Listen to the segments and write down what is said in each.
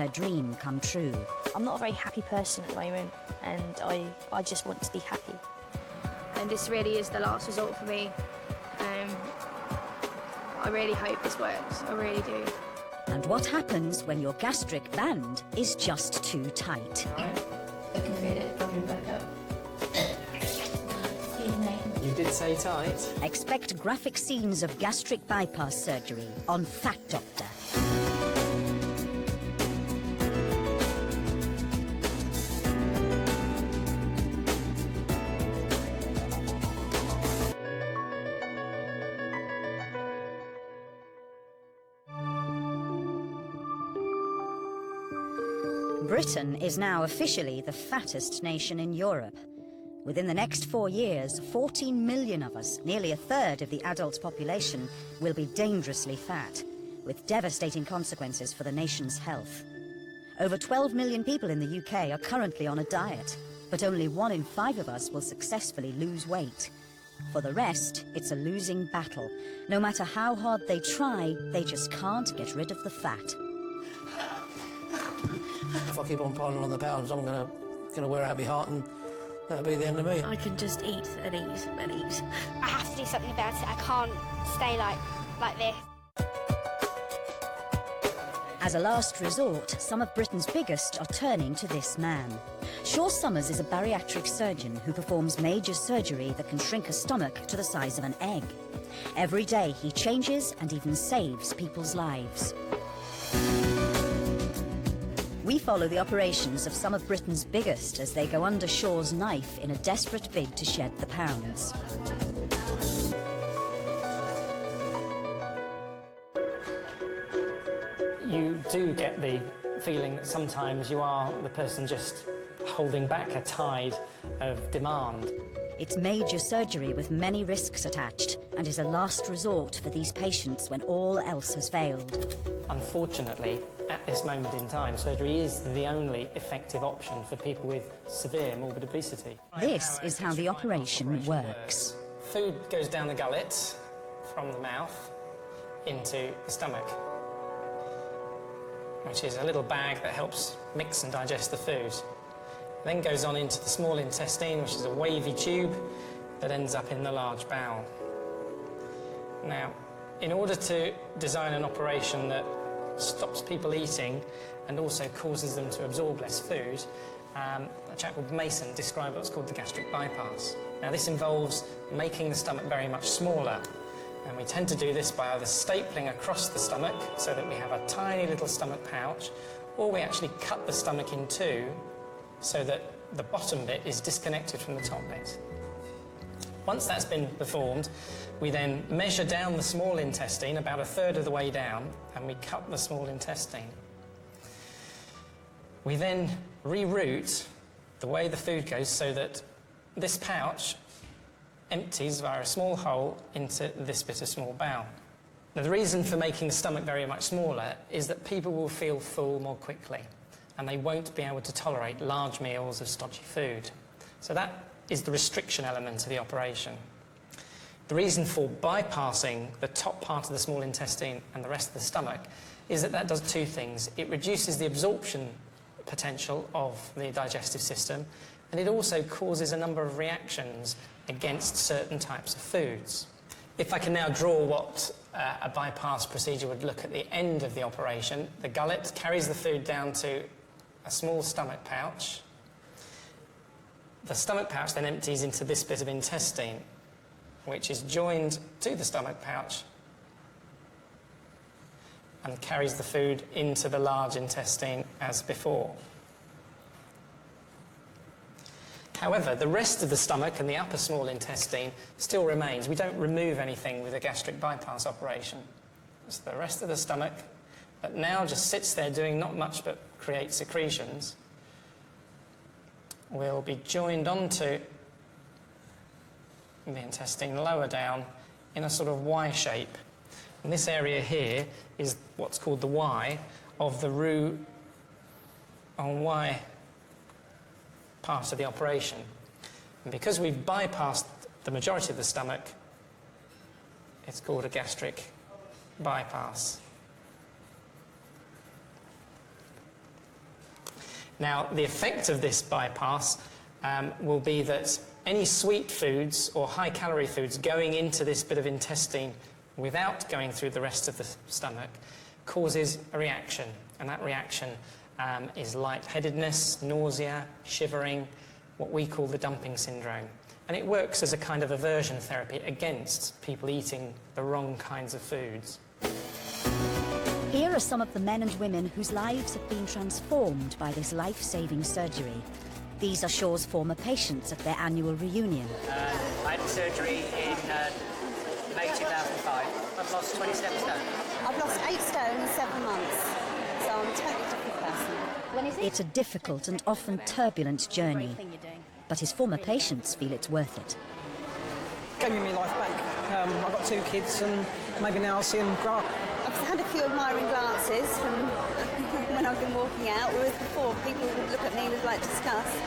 her dream come true. I'm not a very happy person at the moment, and I just want to be happy. And this really is the last resort for me. I really hope this works, I really do. And what happens when your gastric band is just too tight? Looking good at dropping back up. Excuse me. You did say tight. Expect graphic scenes of gastric bypass surgery on Fat Doctor. Britain is now officially the fattest nation in Europe. Within the next 4 years, 14 million of us, nearly a third of the adult population, will be dangerously fat, with devastating consequences for the nation's health. Over 12 million people in the UK are currently on a diet, but only 1 in 5 of us will successfully lose weight. For the rest, it's a losing battle. No matter how hard they try, they just can't get rid of the fat. If I keep on piling on the pounds, I'm gonna wear out my heart, and that'll be the end of me. I can just eat and eat and eat. I have to do something about it. I can't stay like this. As a last resort, some of Britain's biggest are turning to this man. Shaw Summers is a bariatric surgeon who performs major surgery that can shrink a stomach to the size of an egg. Every day he changes and even saves people's lives. We follow the operations of some of Britain's biggest as they go under Shaw's knife in a desperate bid to shed the pounds. You do get the feeling that sometimes you are the person just holding back a tide of demand. It's major surgery with many risks attached and is a last resort for these patients when all else has failed. Unfortunately, at this moment in time, surgery is the only effective option for people with severe morbid obesity. This is how the operation works. Food goes down the gullet from the mouth into the stomach, which is a little bag that helps mix and digest the food. Then goes on into the small intestine, which is a wavy tube that ends up in the large bowel. Now, in order to design an operation that stops people eating and also causes them to absorb less food, a chap called Mason described what's called the gastric bypass. Now, this involves making the stomach very much smaller, and we tend to do this by either stapling across the stomach so that we have a tiny little stomach pouch, or we actually cut the stomach in two so that the bottom bit is disconnected from the top bit. Once that's been performed, we then measure down the small intestine about a third of the way down, and we cut the small intestine. We then reroute the way the food goes so that this pouch empties via a small hole into this bit of small bowel. Now, the reason for making the stomach very much smaller is that people will feel full more quickly, and they won't be able to tolerate large meals of stodgy food. So that is the restriction element of the operation. The reason for bypassing the top part of the small intestine and the rest of the stomach is that that does two things. It reduces the absorption potential of the digestive system, and it also causes a number of reactions against certain types of foods. If I can now draw what a bypass procedure would look at the end of the operation, the gullet carries the food down to a small stomach pouch. The stomach pouch then empties into this bit of intestine, which is joined to the stomach pouch and carries the food into the large intestine as before. However, the rest of the stomach and the upper small intestine still remains. We don't remove anything with a gastric bypass operation. So the rest of the stomach that now just sits there doing not much but create secretions will be joined onto the intestine lower down in a sort of Y shape. And this area here is what's called the Y of the Roux en Y part of the operation. And because we've bypassed the majority of the stomach, it's called a gastric bypass. Now, the effect of this bypass will be that any sweet foods or high-calorie foods going into this bit of intestine without going through the rest of the stomach causes a reaction, and that reaction is lightheadedness, nausea, shivering, what we call the dumping syndrome. And it works as a kind of aversion therapy against people eating the wrong kinds of foods. Here are some of the men and women whose lives have been transformed by this life-saving surgery. These are Shaw's former patients at their annual reunion. I had surgery in May 2005. I've lost 27 stone. I've lost 8 stone in 7 months, so I'm a totally different person. When is it? It's a difficult and often turbulent journey, but his former patients feel it's worth it. Gave me my life back. I've got 2 kids and maybe now I'll see them grow up. I've had a few admiring glances from when I've been walking out, whereas before people would look at me with like disgust.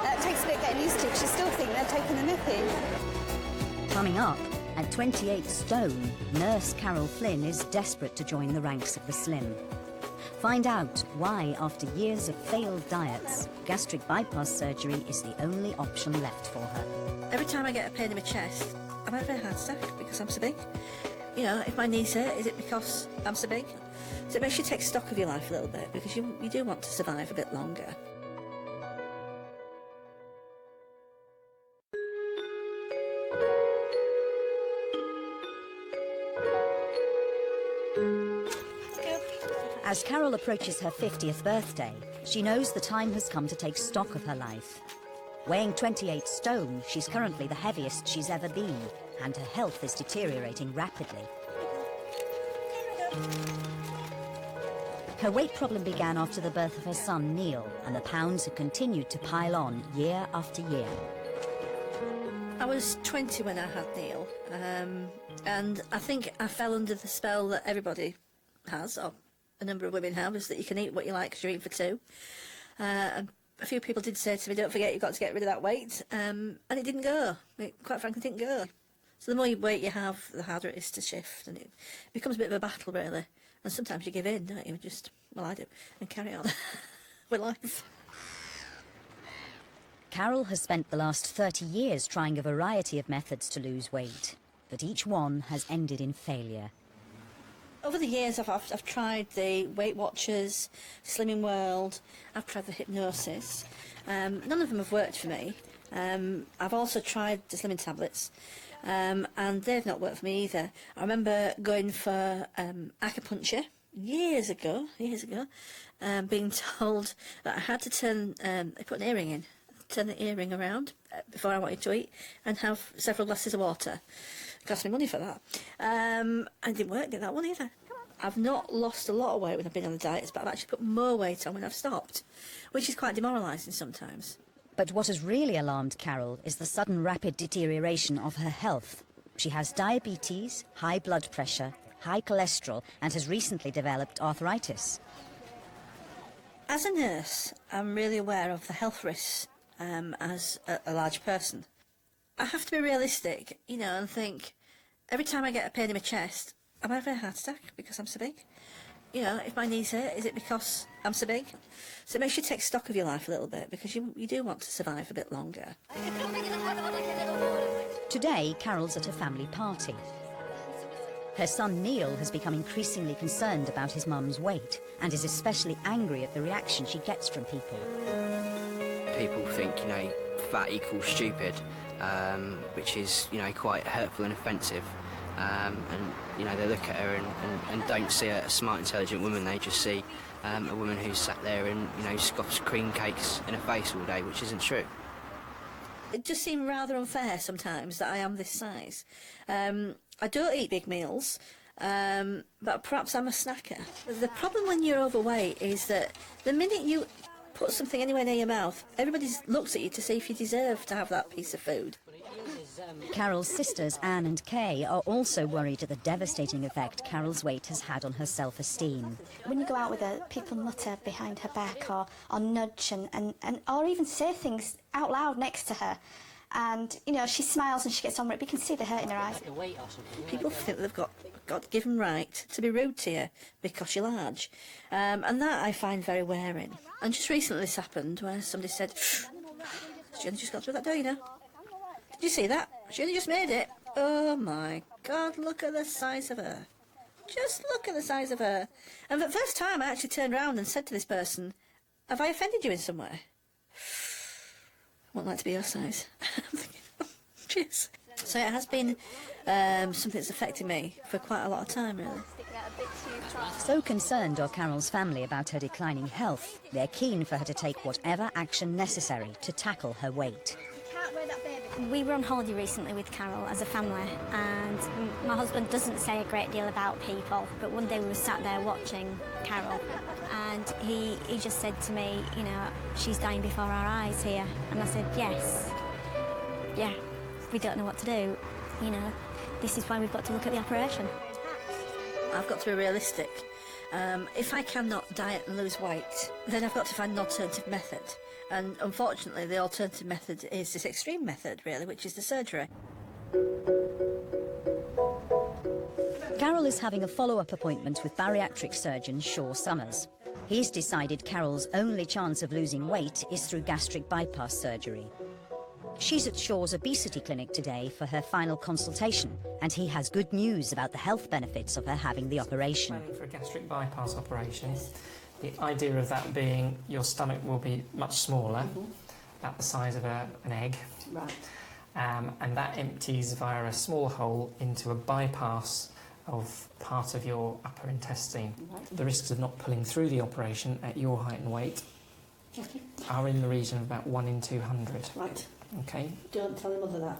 It takes a bit getting used to because you still think they're taking the mickey. Coming up, at 28 stone, nurse Carol Flynn is desperate to join the ranks of the slim. Find out why, after years of failed diets, gastric bypass surgery is the only option left for her. Every time I get a pain in my chest, I'm having a heart attack because I'm so big. You know, if my knees hurt, is it because I'm so big? So it makes you take stock of your life a little bit because you do want to survive a bit longer. As Carol approaches her 50th birthday, she knows the time has come to take stock of her life. Weighing 28 stone, she's currently the heaviest she's ever been, and her health is deteriorating rapidly. Her weight problem began after the birth of her son, Neil, and the pounds have continued to pile on year after year. I was 20 when I had Neil, and I think I fell under the spell that everybody has, or a number of women have, is that you can eat what you like because you're eating for 2. And a few people did say to me, don't forget you've got to get rid of that weight, and it didn't go. It, quite frankly, didn't go. So the more weight you have, the harder it is to shift, and it becomes a bit of a battle, really. And sometimes you give in, don't you? Just, well, I do, and carry on with life. Carol has spent the last 30 years trying a variety of methods to lose weight, but each one has ended in failure. Over the years, I've tried the Weight Watchers, Slimming World, I've tried the hypnosis. None of them have worked for me. I've also tried the slimming tablets, and they've not worked for me either. I remember going for acupuncture years ago, being told that I had to turn, they put an earring in, turn the earring around before I wanted to eat and have several glasses of water. It cost me money for that. And it didn't work, did that one either. I've not lost a lot of weight when I've been on the diets, but I've actually put more weight on when I've stopped, which is quite demoralising sometimes. But what has really alarmed Carol is the sudden rapid deterioration of her health. She has diabetes, high blood pressure, high cholesterol, and has recently developed arthritis. As a nurse, I'm really aware of the health risks as a large person. I have to be realistic, you know, and think, every time I get a pain in my chest, I'm having a heart attack because I'm so big. You know, if my knees hurt, is it because I'm so big? So it makes you take stock of your life a little bit because you do want to survive a bit longer. Today, Carol's at a family party. Her son Neil has become increasingly concerned about his mum's weight and is especially angry at the reaction she gets from people. People think, you know, fat equals stupid, which is, you know, quite hurtful and offensive. And, you know, they look at her and don't see a smart, intelligent woman. They just see a woman who's sat there and, you know, scoffs cream cakes in her face all day, which isn't true. It just seems rather unfair sometimes that I am this size. I don't eat big meals, but perhaps I'm a snacker. The problem when you're overweight is that the minute you put something anywhere near your mouth, everybody looks at you to see if you deserve to have that piece of food. Carol's sisters, Anne and Kay, are also worried at the devastating effect Carol's weight has had on her self-esteem. When you go out with her, people mutter behind her back or nudge and or even say things out loud next to her. And, you know, she smiles and she gets on with it, but you can see the hurt in her eyes. People think they've got God-given right to be rude to you because you're large. And that I find very wearing. And just recently this happened where somebody said, she only just got through that door, you know. Did you see that? She only just made it. Oh my God, look at the size of her. Just look at the size of her. And for the first time I actually turned around and said to this person, have I offended you in some way? I wouldn't like to be your size. Cheers. So it has been something that's affected me for quite a lot of time, really. So concerned are Carol's family about her declining health, they're keen for her to take whatever action necessary to tackle her weight. We were on holiday recently with Carol as a family, and my husband doesn't say a great deal about people, but one day we were sat there watching Carol, and he just said to me, you know, she's dying before our eyes here. And I said, yes, yeah, we don't know what to do, you know, this is why we've got to look at the operation. I've got to be realistic. If I cannot diet and lose weight, then I've got to find an alternative method. And unfortunately, the alternative method is this extreme method, really, which is the surgery. Carol is having a follow-up appointment with bariatric surgeon Shaw Summers. He's decided Carol's only chance of losing weight is through gastric bypass surgery. She's at Shaw's obesity clinic today for her final consultation, and he has good news about the health benefits of her having the operation. Planning for a gastric bypass operation. The idea of that being your stomach will be much smaller, about the size of an egg. Right. And that empties via a small hole into a bypass of part of your upper intestine. Right. The risks of not pulling through the operation at your height and weight are in the region of about 1 in 200. Right. Okay. Don't tell your mother that.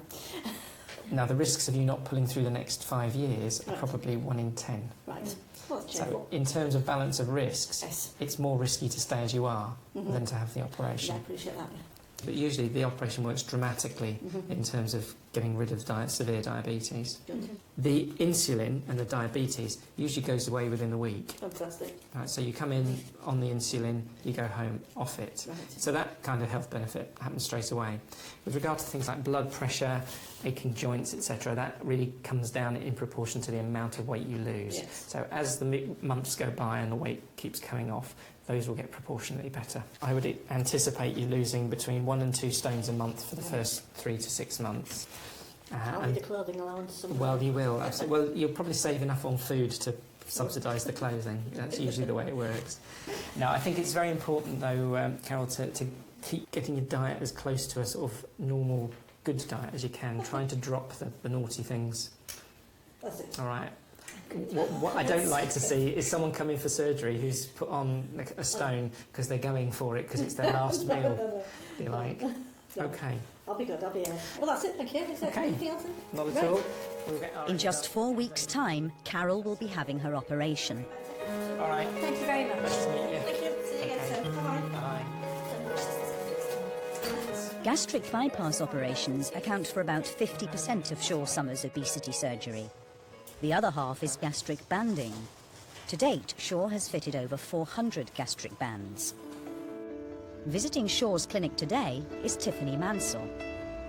Now, the risks of you not pulling through the next 5 years are probably 1 in 10. Right. Well, so, in terms of balance of risks, yes, it's more risky to stay as you are than to have the operation. Yeah, I appreciate that. But usually the operation works dramatically in terms of getting rid of severe diabetes. The insulin and the diabetes usually goes away within a week. Fantastic. Right, so you come in on the insulin, you go home off it. Right. So that kind of health benefit happens straight away. With regard to things like blood pressure, aching joints, etc., that really comes down in proportion to the amount of weight you lose. Yes. So as the months go by and the weight keeps coming off, those will get proportionately better. I would anticipate you losing between 1 and 2 stones a month for the first 3 to 6 months. I'll need a clothing allowance somewhere. Well, you will, absolutely. Well, you'll probably save enough on food to subsidise the clothing. That's usually the way it works. Now, I think it's very important, though, Carol, to keep getting your diet as close to a sort of normal, good diet as you can, trying to drop the naughty things. That's it. All right. What I don't like to see is someone coming for surgery who's put on a stone because they're going for it because it's their last meal. No. Be like, okay. I'll be good, I'll be here. Well, that's it, thank you. Is there anything else? Not at all. We'll get In just 4 weeks' time, Carol will be having her operation. All right. Thank you very much. Nice to meet you. Thank you. See you again soon. Bye-bye. Bye. Gastric bypass operations account for about 50% of Shaw Summers' obesity surgery. The other half is gastric banding. To date, Shaw has fitted over 400 gastric bands. Visiting Shaw's clinic today is Tiffany Mansell.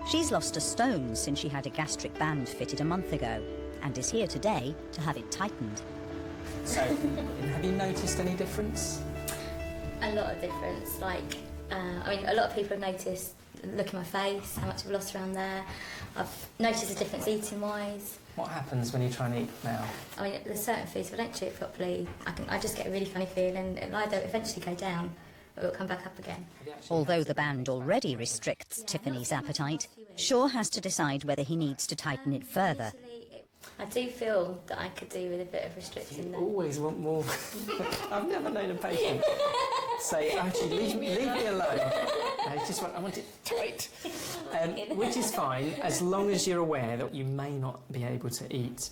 She's lost a stone since she had a gastric band fitted a month ago and is here today to have it tightened. So, have you noticed any difference? A lot of difference. Like, a lot of people have noticed, look at my face, how much I've lost around there. I've noticed a difference eating-wise. What happens when you try and eat now? There's certain foods, if I don't chew it properly, I just get a really funny feeling, and I don't eventually go down, but it'll come back up again. Although the band already restricts Tiffany's appetite, Shaw has to decide whether he needs to tighten it further. I do feel that I could do with a bit of restriction there. Always want more. I've never known a patient say, actually, leave me alone. I want it tight. Which is fine, as long as you're aware that you may not be able to eat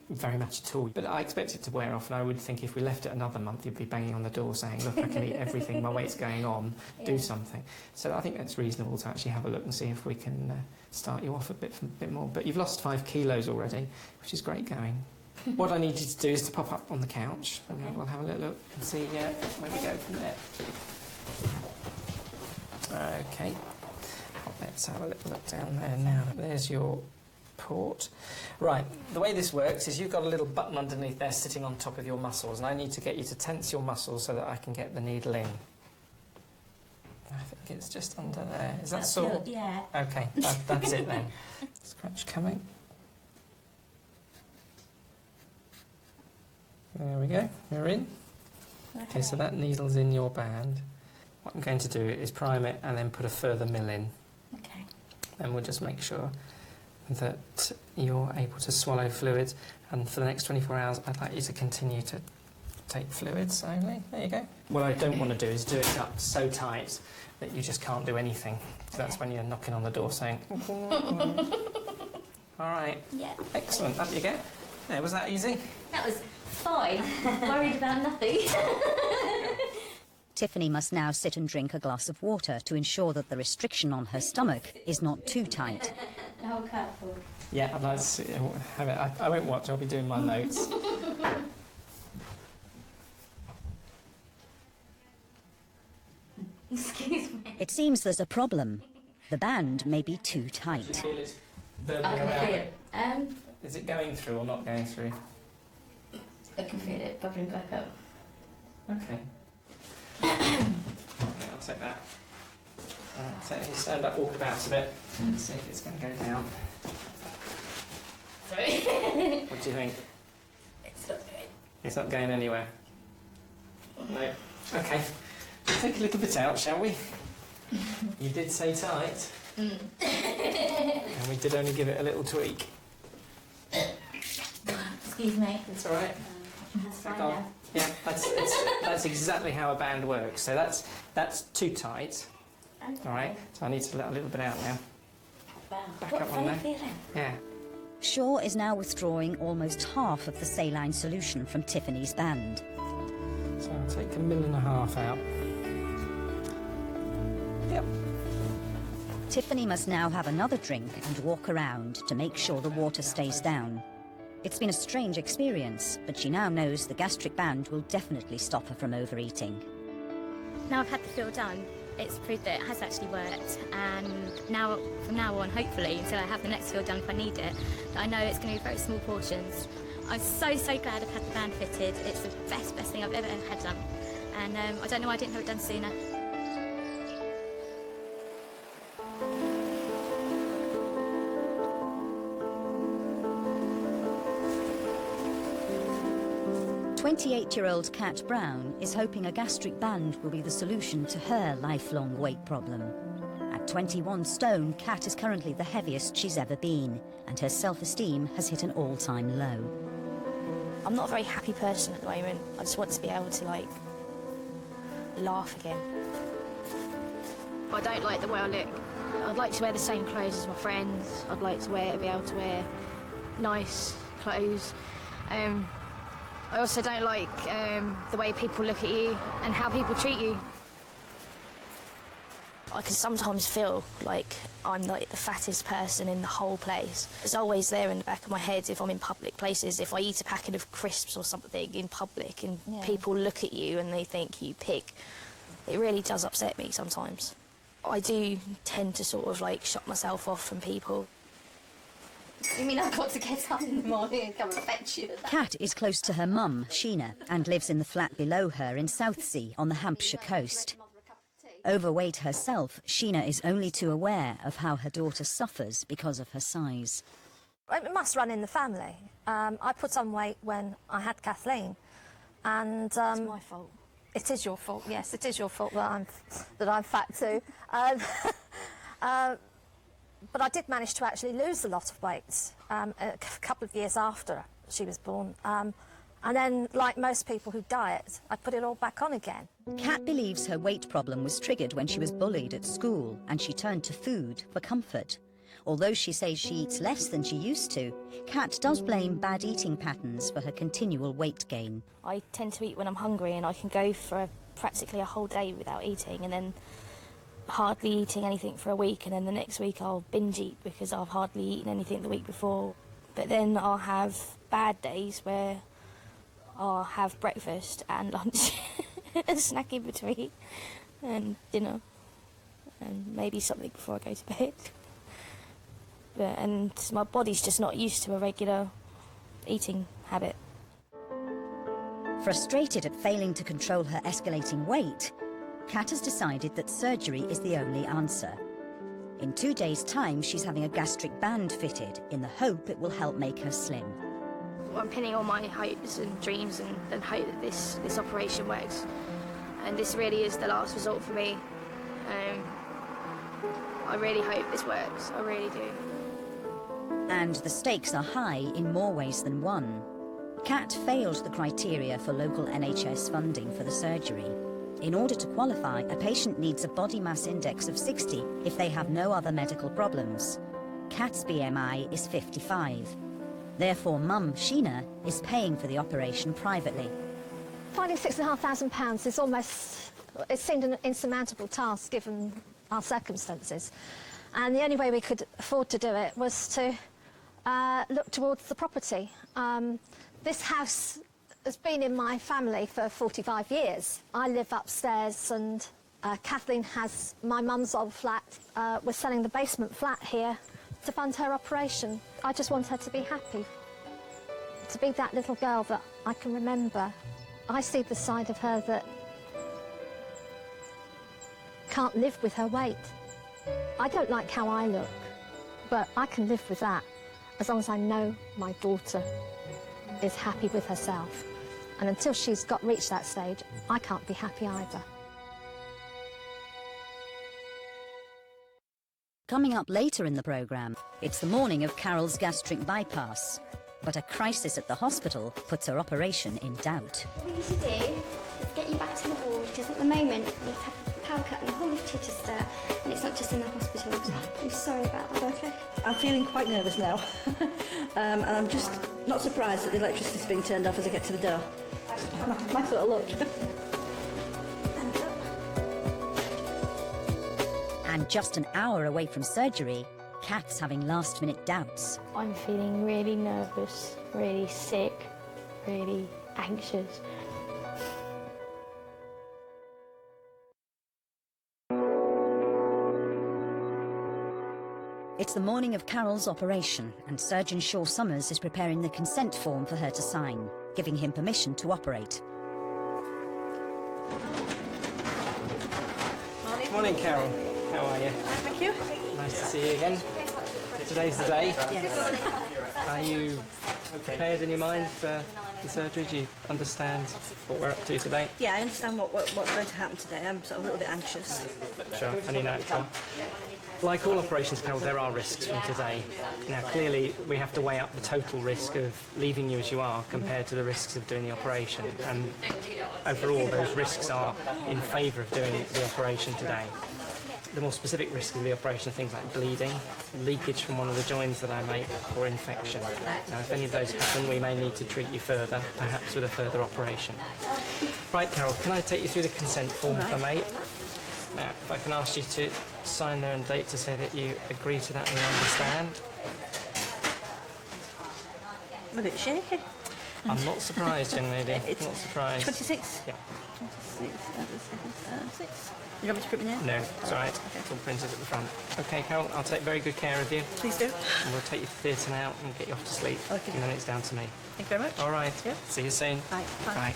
very much at all. But I expect it to wear off, and I would think if we left it another month, you'd be banging on the door saying, look, I can eat everything, my weight's going on, do something. So I think that's reasonable to actually have a look and see if we can start you off a bit more. But you've lost 5 kilos already, which is great going. What I need you to do is to pop up on the couch, and we'll have a little look and see where we go from there. Okay. Let's have a little look down there now. There's your port. Right, the way this works is you've got a little button underneath there sitting on top of your muscles, and I need to get you to tense your muscles so that I can get the needle in. I think it's just under there. Is that sore? Yeah. Okay, that's it then. Scratch coming. There we go, we're in. Okay, so that needle's in your band. What I'm going to do is prime it and then put a further mill in. Okay. And we'll just make sure that you're able to swallow fluids, and for the next 24 hours I'd like you to continue to take fluids only. There you go. What I don't want to do is do it up so tight that you just can't do anything. So that's when you're knocking on the door saying, all right. Yeah. Excellent, up you go. There, was that easy? That was fine. Worried about nothing. Tiffany must now sit and drink a glass of water to ensure that the restriction on her stomach is not too tight. How careful. Yeah, I'd like to have it. I won't watch, I'll be doing my notes. Excuse me. It seems there's a problem. The band may be too tight. Feel it I burbling can around. feel it. Is it going through or not going through? I can feel it bubbling back up. Okay. Okay, I'll take that. So you stand up, walk about a bit, and see if it's going to go down. Sorry. What do you think? It's not going. It's not going anywhere? No. Okay. Take a little bit out, shall we? You did say tight. And we did only give it a little tweak. Excuse me. It's all right. That's fine Go on. now. Yeah, that's exactly how a band works. So that's too tight. Okay. All right. So I need to let a little bit out now. Wow. Back What up on are you there. feeling? Yeah. Shaw is now withdrawing almost half of the saline solution from Tiffany's band. So I'll take 1.5 mil out. Yep. Tiffany must now have another drink and walk around to make sure the water stays down. It's been a strange experience, but she now knows the gastric band will definitely stop her from overeating. Now I've had the fill done, it's proved that it has actually worked, and now, from now on, hopefully, until I have the next fill done if I need it, that I know it's going to be very small portions. I'm so glad I've had the band fitted. It's the best thing I've ever had done, and I don't know why I didn't have it done sooner. "28-year-old Kat Brown is hoping a gastric band will be the solution to her lifelong weight problem. At 21 stone, Kat is currently the heaviest she's ever been, and her self-esteem has hit an all-time low. I'm not a very happy person at the moment. I just want to be able to, like, laugh again. I don't like the way I look. I'd like to wear the same clothes as my friends. I'd like to be able to wear nice clothes. I also don't like the way people look at you and how people treat you. I can sometimes feel like I'm like the fattest person in the whole place. It's always there in the back of my head if I'm in public places, if I eat a packet of crisps or something in public and people look at you and they think you pig. It really does upset me sometimes. I do tend to sort of like shut myself off from people. You mean I've got to get up in the morning and come and fetch you? Kat is close to her mum, Sheena, and lives in the flat below her in Southsea on the Hampshire coast. Overweight herself, Sheena is only too aware of how her daughter suffers because of her size. It must run in the family. I put on weight when I had Kathleen, and It's my fault. it is your fault. Yes, it is your fault that I'm fat too. But I did manage to actually lose a lot of weight a couple of years after she was born. And then, like most people who diet, I put it all back on again. Kat believes her weight problem was triggered when she was bullied at school and she turned to food for comfort. Although she says she eats less than she used to, Kat does blame bad eating patterns for her continual weight gain. I tend to eat when I'm hungry and I can go for practically a whole day without eating and then hardly eating anything for a week, and then the next week I'll binge eat because I've hardly eaten anything the week before. But then I'll have bad days where I'll have breakfast and lunch, a snack in between, and dinner. and maybe something before I go to bed. And my body's just not used to a regular eating habit. Frustrated at failing to control her escalating weight, Kat has decided that surgery is the only answer. In 2 days' time, she's having a gastric band fitted in the hope it will help make her slim. I'm pinning all my hopes and dreams and hope that this operation works. And this really is the last resort for me. I really hope this works, I really do. And the stakes are high in more ways than one. Kat failed the criteria for local NHS funding for the surgery. In order to qualify, a patient needs a body mass index of 60 if they have no other medical problems. Kat's BMI is 55. Therefore, Mum, Sheena, is paying for the operation privately. Finding £6,500 is almost, it seemed an insurmountable task given our circumstances. And the only way we could afford to do it was to look towards the property. This house has been in my family for 45 years. I live upstairs and Kathleen has my mum's old flat. We're selling the basement flat here to fund her operation. I just want her to be happy, to be that little girl that I can remember. I see the side of her that can't live with her weight. I don't like how I look, but I can live with that as long as I know my daughter is happy with herself. And until she's reached that stage, I can't be happy either. Coming up later in the programme, it's the morning of Carol's gastric bypass. But a crisis at the hospital puts her operation in doubt. What we need to do is get you back to the ward, because at the moment we've had a power cut in the whole of Chichester, and it's not just in the hospital. I'm sorry about that. Okay. I'm feeling quite nervous now. And I'm just not surprised that the electricity's being turned off as I get to the door. My sort of look. And just an hour away from surgery, Kat's having last-minute doubts. I'm feeling really nervous, really sick, really anxious. It's the morning of Carol's operation, and Surgeon Shaw Summers is preparing the consent form for her to sign, giving him permission to operate. Morning, Carol. How are you? Thank you. Nice to see you again. Today's the day. Yes. Are you prepared in your mind for the surgery? Do you understand what we're up to today? Yeah, I understand what's going to happen today. I'm sort of a little bit anxious. Sure, only natural. Like all operations, Carol, there are risks from today. Now, clearly, we have to weigh up the total risk of leaving you as you are compared to the risks of doing the operation. And overall, those risks are in favour of doing the operation today. The more specific risks of the operation are things like bleeding, leakage from one of the joins that I make, or infection. Now, if any of those happen, we may need to treat you further, perhaps with a further operation. Right, Carol, can I take you through the consent form, if I may? Now, if I can ask you to sign there and date to say that you agree to that and you understand. I'm a bit shaky. I'm not surprised, young lady. It's not surprised. 26? Yeah. 6. You want me to print me name? No, it's all right. Okay. It's all printed at the front. OK, Carol, I'll take very good care of you. Please do. And we'll take you to theatre now and get you off to sleep. Okay. And then it's down to me. Thank you very much. All right. Yeah. See you soon. Bye. Bye.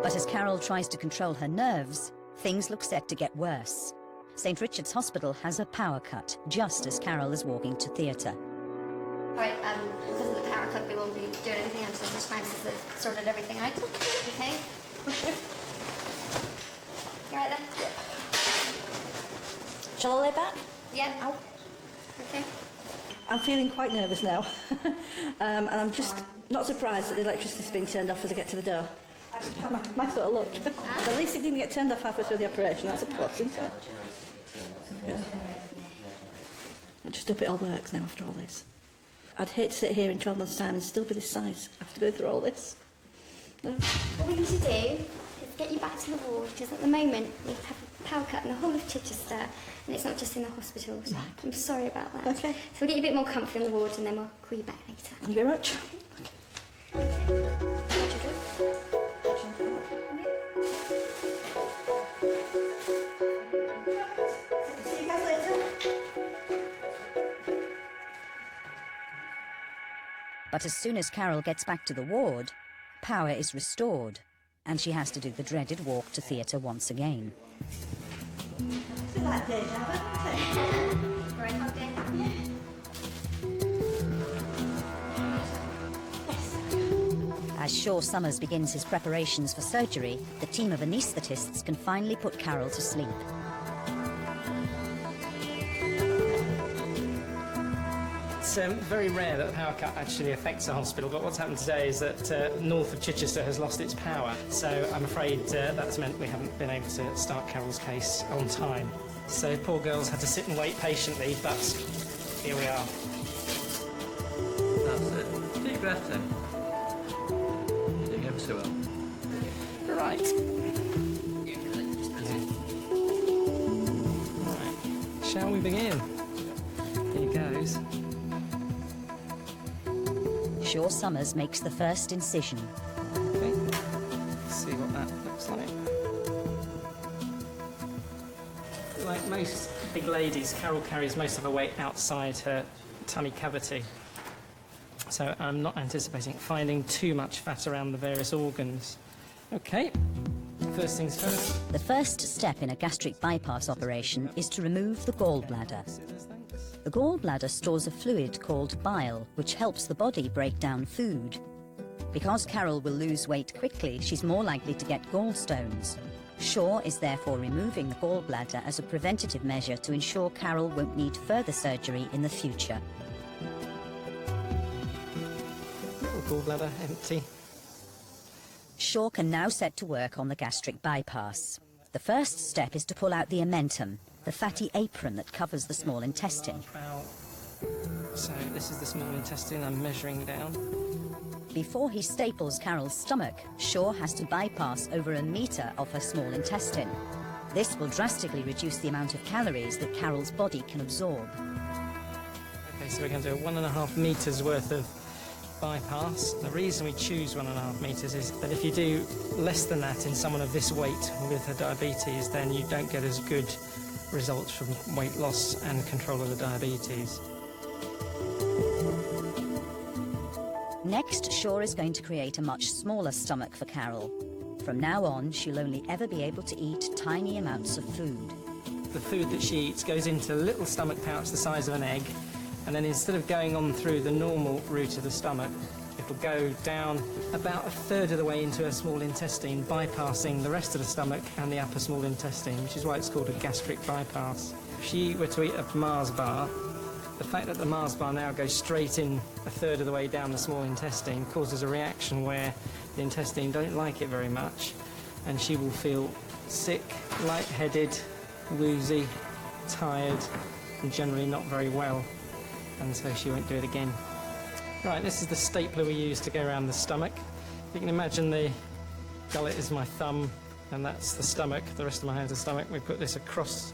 But as Carol tries to control her nerves, things look set to get worse. St Richard's Hospital has a power cut just as Carol is walking to theatre. Right, because of the power cut, we won't be doing anything until such time as they've sorted everything out. Okay? You right there? Shall I lay back? Yeah. Oh. Okay. I'm feeling quite nervous now. And I'm just not surprised that the electricity's being turned off as I get to the door. My sort of look. At least it didn't get turned off halfway through the operation. That's a plus, isn't it? Yeah. I just hope it all works now after all this. I'd hate to sit here in 12 months' time and still be this size after going through all this. No. What we need to do is get you back to the ward, because at the moment we have a power cut in the whole of Chichester, and it's not just in the hospital. So I'm sorry about that. Okay. So we'll get you a bit more comfy in the ward, and then we'll call you back later. Thank you very much. But as soon as Carol gets back to the ward, power is restored, and she has to do the dreaded walk to theatre once again. As Shaw Summers begins his preparations for surgery, the team of anaesthetists can finally put Carol to sleep. It's very rare that a power cut actually affects a hospital, but what's happened today is that north of Chichester has lost its power, so I'm afraid that's meant we haven't been able to start Carol's case on time. So poor girls had to sit and wait patiently, but here we are. That's it. Deep breath in. Doing ever so well. Right. Right. Shall we begin? Here goes. Shaw Summers makes the first incision. Okay. Let's see what that looks like. Like most big ladies, Carol carries most of her weight outside her tummy cavity. So I'm not anticipating finding too much fat around the various organs. Okay, first things first. The first step in a gastric bypass operation is to remove the gallbladder. The gallbladder stores a fluid called bile, which helps the body break down food. Because Carol will lose weight quickly, she's more likely to get gallstones. Shaw is therefore removing the gallbladder as a preventative measure to ensure Carol won't need further surgery in the future. Gallbladder empty. Shaw can now set to work on the gastric bypass. The first step is to pull out the omentum, the fatty apron that covers the small intestine. So this is the small intestine I'm measuring down. Before he staples Carol's stomach, Shaw has to bypass over 1 metre of her small intestine. This will drastically reduce the amount of calories that Carol's body can absorb. Okay, so we're going to do 1.5 metres worth of bypass. The reason we choose 1.5 metres is that if you do less than that in someone of this weight with her diabetes, then you don't get as good results from weight loss and control of the diabetes. Next, Shaw is going to create a much smaller stomach for Carol. From now on, she'll only ever be able to eat tiny amounts of food. The food that she eats goes into a little stomach pouch the size of an egg, and then instead of going on through the normal route of the stomach, it'll go down about 1/3 of the way into her small intestine, bypassing the rest of the stomach and the upper small intestine, which is why it's called a gastric bypass. If she were to eat a Mars bar, the fact that the Mars bar now goes straight in 1/3 of the way down the small intestine causes a reaction where the intestine don't like it very much, and she will feel sick, lightheaded, woozy, tired, and generally not very well, and so she won't do it again. Right, this is the stapler we use to go around the stomach. You can imagine the gullet is my thumb, and that's the stomach. The rest of my hand's the stomach. We put this across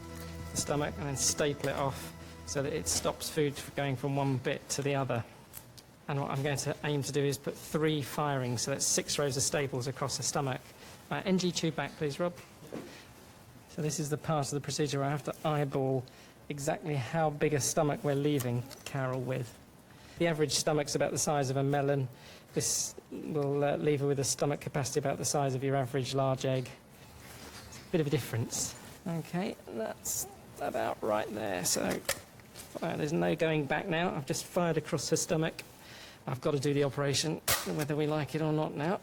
the stomach and then staple it off so that it stops food from going from one bit to the other. And what I'm going to aim to do is put 3 firings, so that's 6 rows of staples across the stomach. Right, NG tube back, please, Rob. So this is the part of the procedure where I have to eyeball exactly how big a stomach we're leaving Carol with. The average stomach's about the size of a melon. This will leave her with a stomach capacity about the size of your average large egg. It's a bit of a difference. Okay, that's about right there. So there's no going back now. I've just fired across her stomach. I've got to do the operation, whether we like it or not now.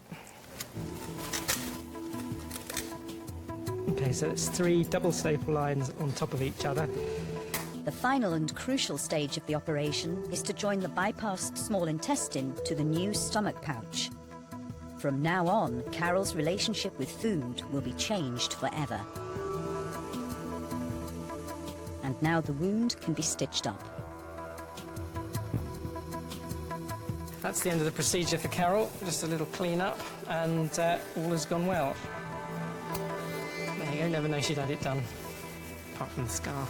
Okay, so it's 3 double staple lines on top of each other. The final and crucial stage of the operation is to join the bypassed small intestine to the new stomach pouch. From now on, Carol's relationship with food will be changed forever. And now the wound can be stitched up. That's the end of the procedure for Carol. Just a little clean up, and all has gone well. There you go, never know she'd had it done, apart from the scar.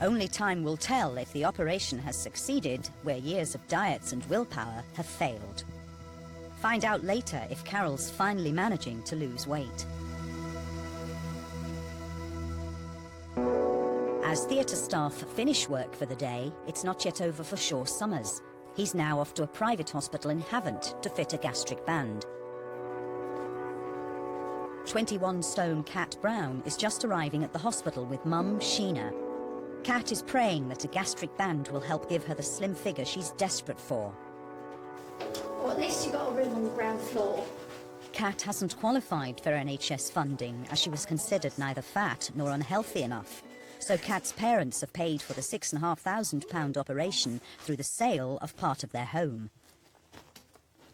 Only time will tell if the operation has succeeded where years of diets and willpower have failed. Find out later if Carol's finally managing to lose weight. As theatre staff finish work for the day, it's not yet over for Shaw Summers. He's now off to a private hospital in Havant to fit a gastric band. 21-stone Kat Brown is just arriving at the hospital with mum, Sheena. Kat is praying that a gastric band will help give her the slim figure she's desperate for. Well, at least you got a room on the ground floor. Kat hasn't qualified for NHS funding as she was considered neither fat nor unhealthy enough. So Kat's parents have paid for the £6,500 operation through the sale of part of their home.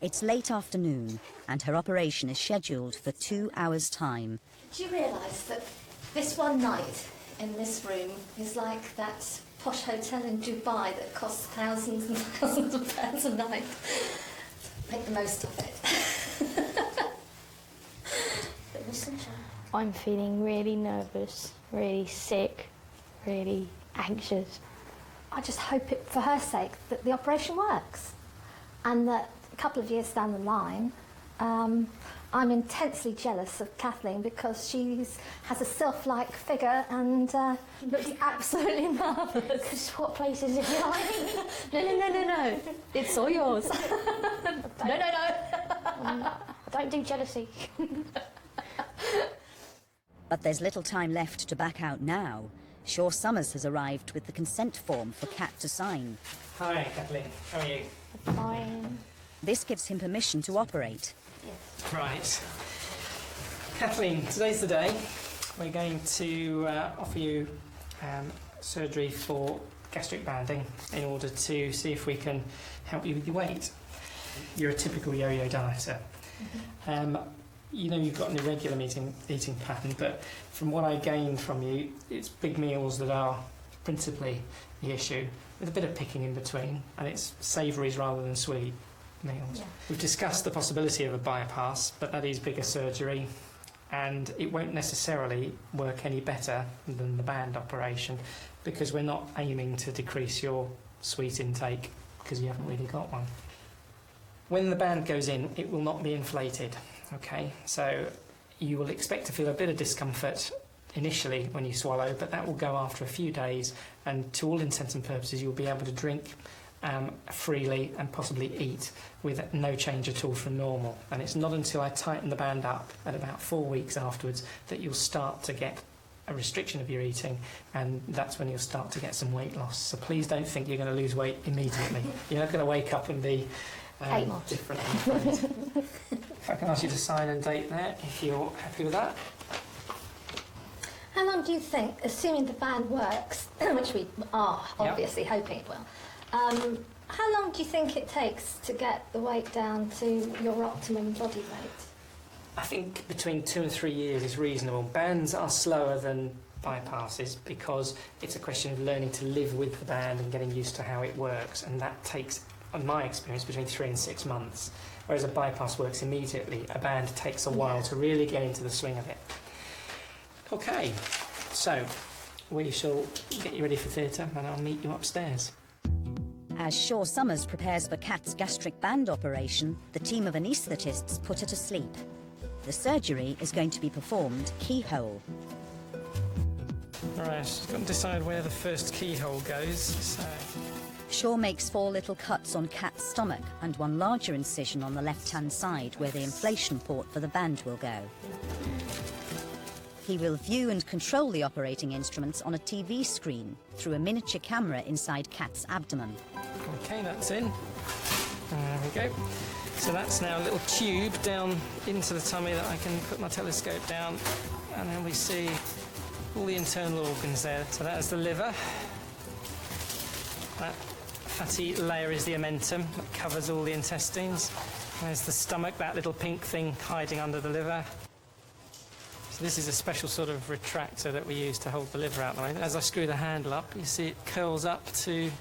It's late afternoon and her operation is scheduled for 2 hours' time. Do you realise that this one night in this room is like that posh hotel in Dubai that costs thousands and thousands of pounds a night? Make the most of it. Bit of sunshine. I'm feeling really nervous, really sick, really anxious. I just hope it, for her sake, that the operation works and that a couple of years down the line, I'm intensely jealous of Kathleen because she has a sylph-like figure and looks absolutely marvellous. What place is it in? No. It's all yours. No. Don't do jealousy. But there's little time left to back out now. Shaw Summers has arrived with the consent form for Kat to sign. Hi, Kathleen. How are you? Fine. This gives him permission to operate. Right. Kathleen, today's the day. We're going to offer you surgery for gastric banding in order to see if we can help you with your weight. You're a typical yo-yo dieter. You know you've got an irregular eating pattern, but from what I gained from you, it's big meals that are principally the issue, with a bit of picking in between, and it's savouries rather than sweet meals. Yeah. We've discussed the possibility of a bypass, but that is bigger surgery, and it won't necessarily work any better than the band operation, because we're not aiming to decrease your sweet intake, because you haven't really got one. When the band goes in, it will not be inflated. Okay, so you will expect to feel a bit of discomfort initially when you swallow, but that will go after a few days, and to all intents and purposes you'll be able to drink freely and possibly eat with no change at all from normal. And it's not until I tighten the band up at about 4 weeks afterwards that you'll start to get a restriction of your eating, and that's when you'll start to get some weight loss. So please don't think you're going to lose weight immediately. You're not going to wake up and be different. If I can ask you to sign and date there, if you're happy with that. How long do you think, assuming the band works, which we are obviously hoping it will, how long do you think it takes to get the weight down to your optimum body weight? I think between 2 and 3 years is reasonable. Bands are slower than bypasses because it's a question of learning to live with the band and getting used to how it works, and that takes, in my experience, between 3 and 6 months. Whereas a bypass works immediately. A band takes a while to really get into the swing of it. Okay, so we shall get you ready for theatre and I'll meet you upstairs. As Shaw Summers prepares for Kat's gastric band operation, the team of anaesthetists put her to sleep. The surgery is going to be performed keyhole. All right, just got to decide where the first keyhole goes. So. Shaw makes 4 little cuts on Kat's stomach and 1 larger incision on the left-hand side where the inflation port for the band will go. He will view and control the operating instruments on a TV screen through a miniature camera inside Kat's abdomen. OK, that's in. There we go. So that's now a little tube down into the tummy that I can put my telescope down, and then we see all the internal organs there. So that is the liver. That fatty layer is the omentum that covers all the intestines. There's the stomach, that little pink thing hiding under the liver. So this is a special sort of retractor that we use to hold the liver out of the way. As I screw the handle up, you see it curls up to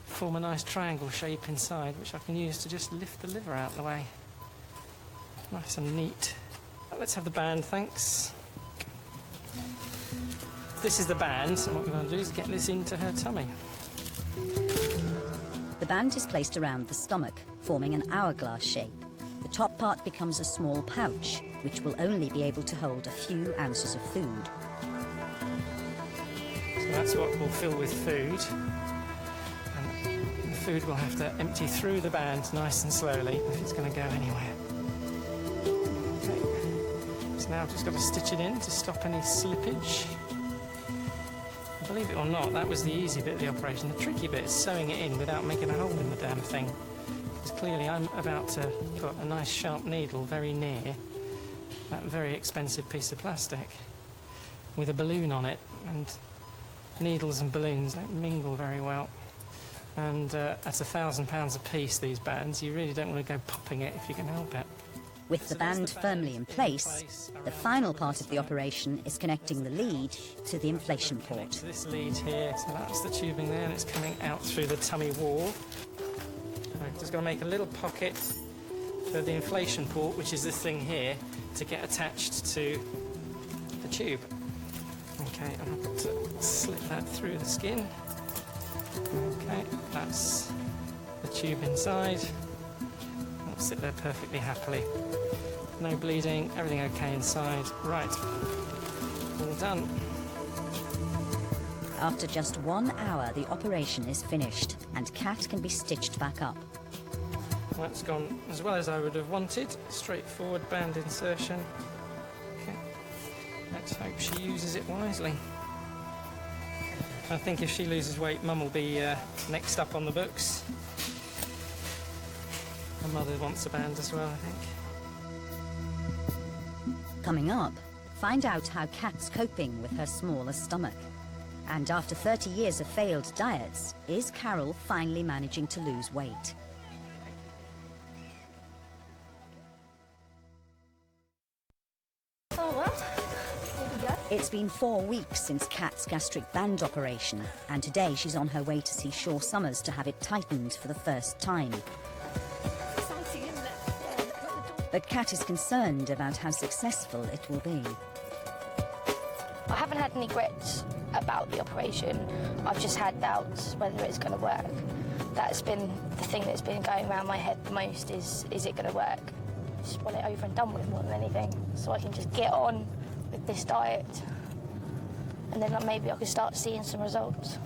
form a nice triangle shape inside, which I can use to just lift the liver out of the way. Nice and neat. Let's have the band, thanks. This is the band, and what we're going to do is get this into her tummy. The band is placed around the stomach, forming an hourglass shape. The top part becomes a small pouch, which will only be able to hold a few ounces of food. So that's what we'll fill with food. And the food will have to empty through the band nice and slowly if it's going to go anywhere. Okay. So now I've just got to stitch it in to stop any slippage. Believe it or not, that was the easy bit of the operation. The tricky bit is sewing it in without making a hole in the damn thing. Because clearly I'm about to put a nice sharp needle very near that very expensive piece of plastic with a balloon on it, and needles and balloons don't mingle very well. And at £1,000 a piece, these bands, you really don't want to go popping it if you can help it. With the band firmly in place, the final part of the operation is connecting the lead to the inflation port. This lead here, so that's the tubing there, and it's coming out through the tummy wall. I've just got to make a little pocket for the inflation port, which is this thing here, to get attached to the tube. Okay, and I've got to slip that through the skin. Okay, that's the tube inside. It'll sit there perfectly happily. No bleeding, everything okay inside. Right, all done. After just 1 hour, the operation is finished and Kat can be stitched back up. That's gone as well as I would have wanted. Straightforward band insertion. Okay. Let's hope she uses it wisely. I think if she loses weight, Mum will be next up on the books. My mother wants a band as well, I think. Coming up, find out how Kat's coping with her smaller stomach. And after 30 years of failed diets, is Carol finally managing to lose weight? Oh, well, here we go. It's been 4 weeks since Kat's gastric band operation, and today she's on her way to see Shaw Summers to have it tightened for the first time. Exciting, isn't it? But Kat is concerned about how successful it will be. I haven't had any regrets about the operation. I've just had doubts whether it's going to work. That's been the thing that's been going around my head the most, is it going to work? Just want it over and done with more than anything, so I can just get on with this diet, and then maybe I can start seeing some results.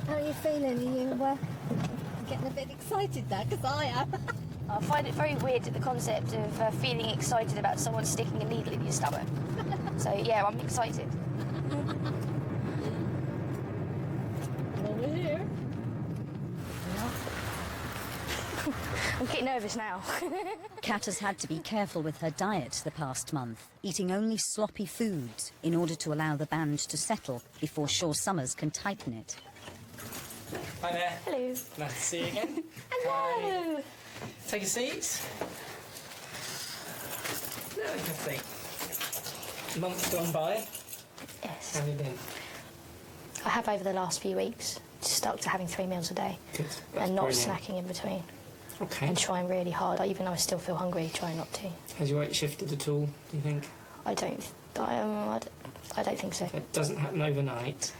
How are you feeling? Are you getting a bit excited now? Because I am. I find it very weird, the concept of feeling excited about someone sticking a needle in your stomach. So yeah, I'm excited. Over here. I'm getting nervous now. Kat has had to be careful with her diet the past month, eating only sloppy foods in order to allow the band to settle before Shaw Summers can tighten it. Hi there. Hello. Nice to see you again. Hello. Hi. Take a seat. Now you can think. Month gone by. Yes. How have you been? I have over the last few weeks just stuck to having 3 meals a day. Good. And not brilliant. snacking in between. Okay. And trying really hard, even though I still feel hungry, trying not to. Has your weight shifted at all, do you think? I don't think so. It doesn't happen overnight,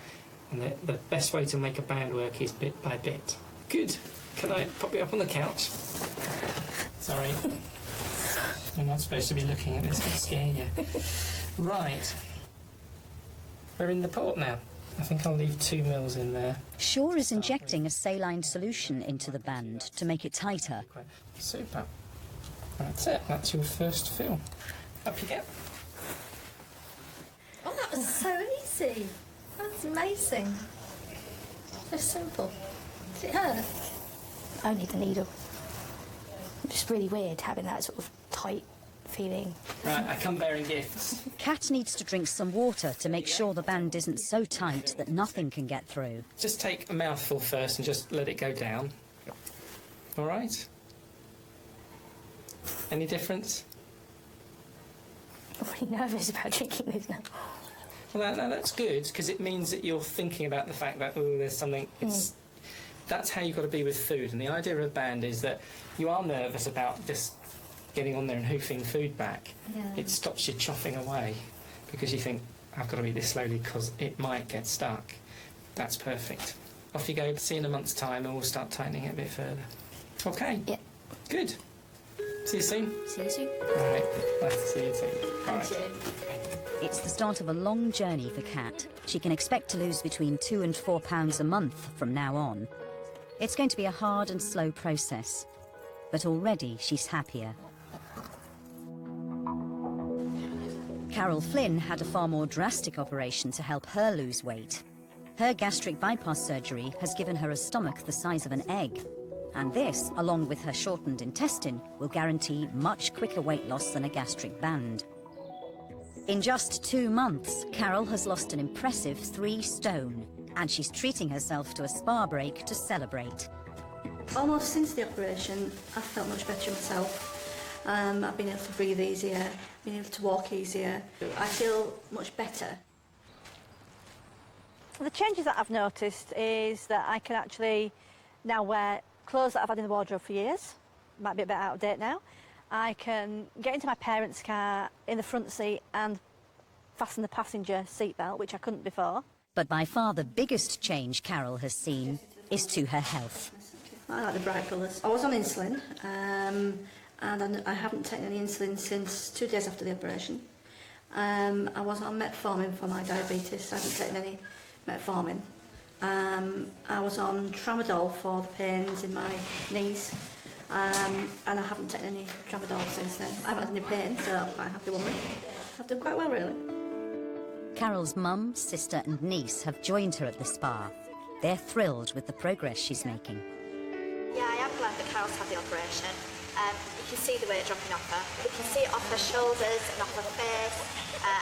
and the best way to make a band work is bit by bit. Good. Can I pop you up on the couch? Sorry. You're not supposed to be looking at this, it'll scare you. Right. We're in the port now. I think I'll leave 2 mils in there. Shaw is injecting a saline solution into the band to make it tighter. Super. That's it. That's your first fill. Up you get. Oh, that was so easy. That's amazing. So simple. Does it hurt? Only the needle. It's really weird having that sort of tight feeling. Right, I come bearing gifts. Kat needs to drink some water to make sure the band isn't so tight that nothing can get through. Just take a mouthful first and just let it go down. All right? Any difference? I'm really nervous about drinking this now. Well, that's good, because it means that you're thinking about the fact that, oh, there's something... That's how you've got to be with food. And the idea of a band is that you are nervous about just getting on there and hoofing food back. Yeah. It stops you chopping away, because you think, I've got to eat this slowly because it might get stuck. That's perfect. Off you go. See you in a month's time, and we'll start tightening it a bit further. Okay? Yeah. Good. See you soon. See you soon. All right. Nice to see you too. All right. It's the start of a long journey for Kat. She can expect to lose between £2 and £4 a month from now on. It's going to be a hard and slow process, but already she's happier. Carol Flynn had a far more drastic operation to help her lose weight. Her gastric bypass surgery has given her a stomach the size of an egg. And this, along with her shortened intestine, will guarantee much quicker weight loss than a gastric band. In just 2 months, Carol has lost an impressive 3 stone, and she's treating herself to a spa break to celebrate. Almost since the operation, I've felt much better myself. I've been able to breathe easier, been able to walk easier. I feel much better. The changes that I've noticed is that I can actually now wear clothes that I've had in the wardrobe for years. Might be a bit out of date now. I can get into my parents' car in the front seat and fasten the passenger seatbelt, which I couldn't before. But by far the biggest change Carol has seen is to her health. I like the bright colours. I was on insulin, and I haven't taken any insulin since 2 days after the operation. I was on metformin for my diabetes. I haven't taken any metformin. I was on tramadol for the pains in my knees, and I haven't taken any tramadol since then. I haven't had any pain, so I'm quite happy with it. I've done quite well, really. Carol's mum, sister and niece have joined her at the spa. They're thrilled with the progress she's making. Yeah, I am glad that Carol's had the operation. You can see the weight dropping off her. You can see it off her shoulders and off her face,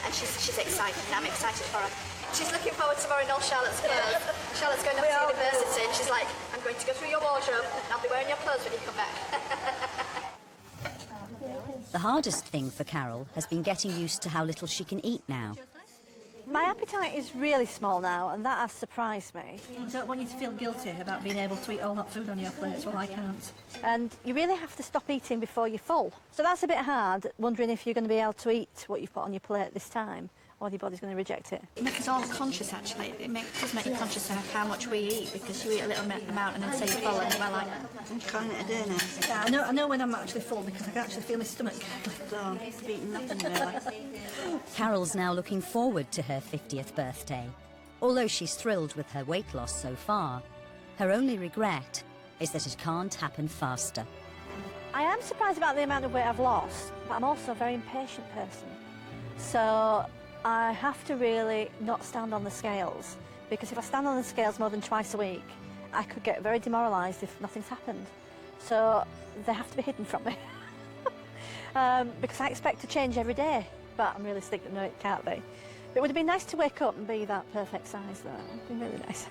and she's excited, and I'm excited for her. She's looking forward to wearing all Charlotte's clothes. Charlotte's going off to university, and she's like, I'm going to go through your wardrobe, and I'll be wearing your clothes when you come back. The hardest thing for Carol has been getting used to how little she can eat now. My appetite is really small now, and that has surprised me. I don't want you to feel guilty about being able to eat all that food on your plate, well, I can't. And you really have to stop eating before you're full. So that's a bit hard, wondering if you're going to be able to eat what you've put on your plate this time, or your body's going to reject it. It makes us all conscious, actually. It does make you conscious of how much we eat, because you eat a little amount and then say you're full, and we're like, I'm trying to do now. Yeah, I know when I'm actually full, because I can actually feel my stomach. So, I've eaten nothing really. Carol's now looking forward to her 50th birthday. Although she's thrilled with her weight loss so far, her only regret is that it can't happen faster. I am surprised about the amount of weight I've lost, but I'm also a very impatient person. So I have to really not stand on the scales, because if I stand on the scales more than twice a week, I could get very demoralised if nothing's happened. So they have to be hidden from me. Because I expect to change every day, but I'm realistic that no, it can't be. But it would have been nice to wake up and be that perfect size, though. It would have been really nice.